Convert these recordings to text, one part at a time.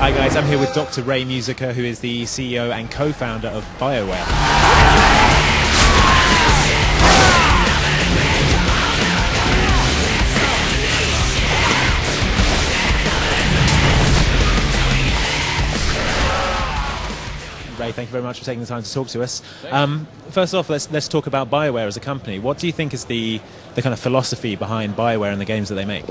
Hi guys, I'm here with Dr. Ray Muzyka, who is the CEO and co-founder of Bioware. Ray, thank you very much for taking the time to talk to us. First off, let's talk about Bioware as a company. What do you think is the kind of philosophy behind Bioware and the games that they make?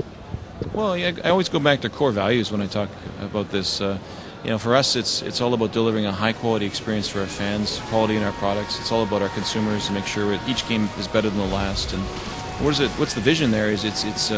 Well, I always go back to core values when I talk about this. For us, it's all about delivering a high-quality experience for our fans, quality in our products. It's all about our consumers to make sure that each game is better than the last. And what's the vision there? Is it's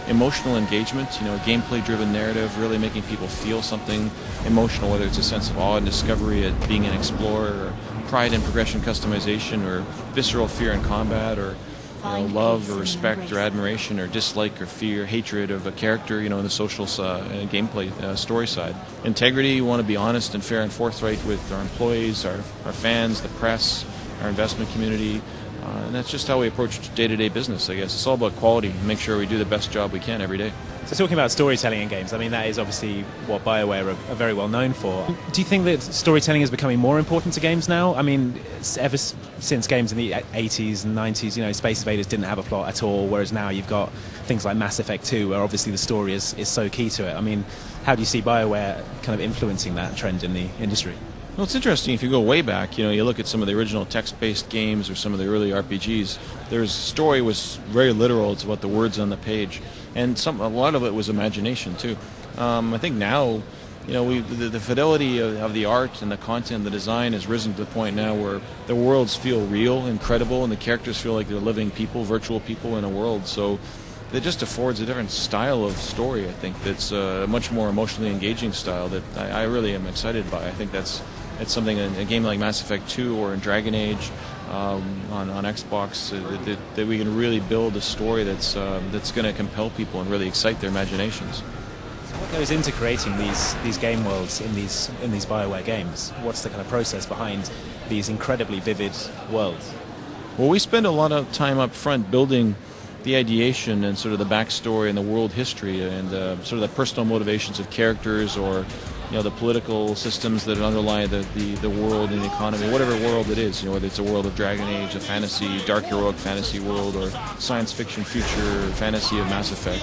emotional engagement, a gameplay-driven narrative, really making people feel something emotional, whether it's a sense of awe and discovery at being an explorer, or pride in progression customization, or visceral fear in combat, or love or respect or admiration or dislike or fear, hatred of a character, in the social gameplay story side. Integrity, you want to be honest and fair and forthright with our employees, our fans, the press, our investment community, and that's just how we approach day-to-day business, I guess. It's all about quality, make sure we do the best job we can every day. So talking about storytelling in games, I mean, that is obviously what Bioware are very well known for. Do you think that storytelling is becoming more important to games now? I mean, ever since games in the 80s and 90s, Space Invaders didn't have a plot at all, whereas now you've got things like Mass Effect 2, where obviously the story is so key to it. I mean, how do you see Bioware kind of influencing that trend in the industry? Well, it's interesting. If you go way back, you look at some of the original text-based games or some of the early RPGs, their story was very literal. It's about the words on the page. And a lot of it was imagination, too. I think now, the fidelity of the art and the content, the design has risen to the point now where the worlds feel real and credible, and the characters feel like they're living people, virtual people in a world. So it just affords a different style of story, I think, that's a much more emotionally engaging style that I really am excited by. I think it's something in a game like Mass Effect 2 or in Dragon Age on Xbox that we can really build a story that's going to compel people and really excite their imaginations. So what goes into creating these game worlds in these Bioware games? What's the kind of process behind these incredibly vivid worlds? Well, we spend a lot of time up front building the ideation and sort of the backstory and the world history and sort of the personal motivations of characters, or the political systems that underlie the world and the economy, whatever world it is, whether it's a world of Dragon Age, a fantasy, dark heroic fantasy world, or science fiction future fantasy of Mass Effect.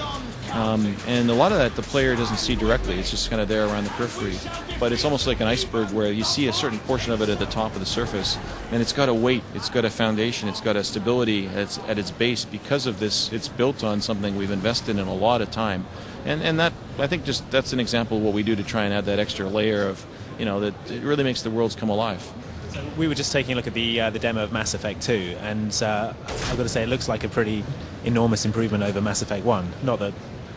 And a lot of that the player doesn't see directly. It's just kind of there around the periphery. But it's almost like an iceberg where you see a certain portion of it at the top of the surface, and it's got a weight, it's got a foundation, it's got a stability at its base because of this. It's built on something we've invested in a lot of time. And that, I think, that's an example of what we do to try and add that extra layer of, that it really makes the worlds come alive. So we were just taking a look at the demo of Mass Effect 2, and I've got to say it looks like a pretty enormous improvement over Mass Effect 1. Not that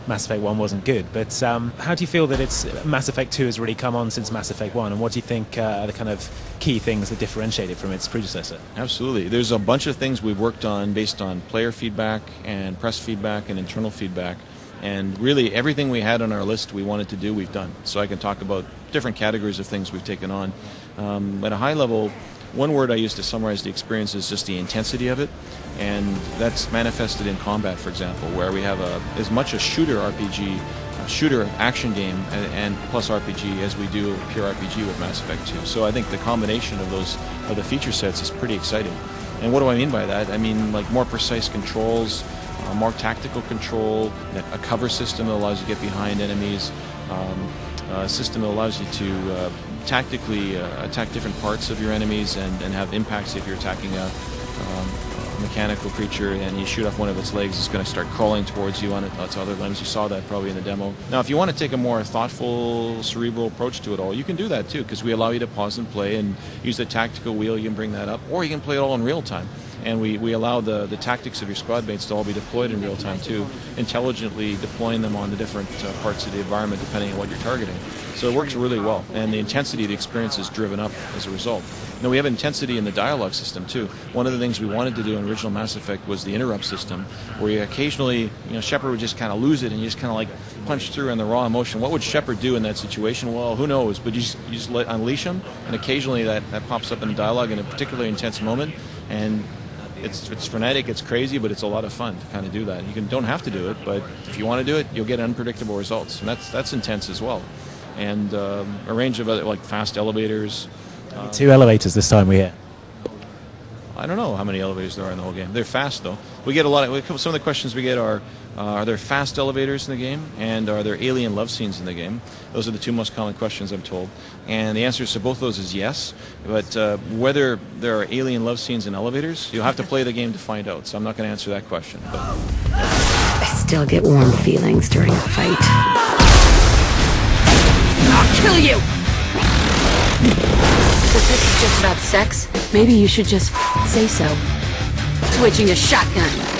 Mass Effect 1 wasn't good, but how do you feel that Mass Effect 2 has really come on since Mass Effect 1, and what do you think are the kind of key things that differentiate it from its predecessor? Absolutely. There's a bunch of things we've worked on based on player feedback and press feedback and internal feedback. And really, everything we had on our list we wanted to do, we've done. So I can talk about different categories of things we've taken on. At a high level, one word I use to summarize the experience is just the intensity of it. And that's manifested in combat, for example, where we have as much a shooter RPG, a shooter action game, and plus RPG as we do a pure RPG with Mass Effect 2. So I think the combination of the feature sets is pretty exciting. And what do I mean by that? I mean, like, more precise controls, more tactical control, a cover system that allows you to get behind enemies, a system that allows you to tactically attack different parts of your enemies and have impacts. If you're attacking a mechanical creature and you shoot off one of its legs, it's going to start crawling towards you on its other limbs. You saw that probably in the demo. Now, if you want to take a more thoughtful, cerebral approach to it all, you can do that too, because we allow you to pause and play and use the tactical wheel. You can bring that up, or you can play it all in real time. And we allow the tactics of your squad mates to all be deployed in real time too, intelligently deploying them on the different parts of the environment depending on what you're targeting. So it works really well, and the intensity of the experience is driven up as a result. Now, we have intensity in the dialogue system too. One of the things we wanted to do in original Mass Effect was the interrupt system, where you occasionally, Shepard would just kind of lose it and you just kind of like punch through in the raw emotion. What would Shepard do in that situation? Well, who knows, but you just unleash him, and occasionally that pops up in the dialogue in a particularly intense moment, and it's frenetic, it's crazy, but it's a lot of fun to kind of do that. You don't have to do it, but if you want to do it, you'll get unpredictable results, and that's intense as well. and a range of other, like fast elevators. 2 elevators this time we hear. I don't know how many elevators there are in the whole game. They're fast though. We get a lot of, some of the questions we get are there fast elevators in the game, and are there alien love scenes in the game? Those are the 2 most common questions, I'm told. And the answers to both those is yes, but whether there are alien love scenes in elevators, you'll have to play the game to find out, so I'm not going to answer that question. But, I still get warm feelings during a fight. I'll kill you! If this is just about sex, maybe you should just say so. Switching to shotgun.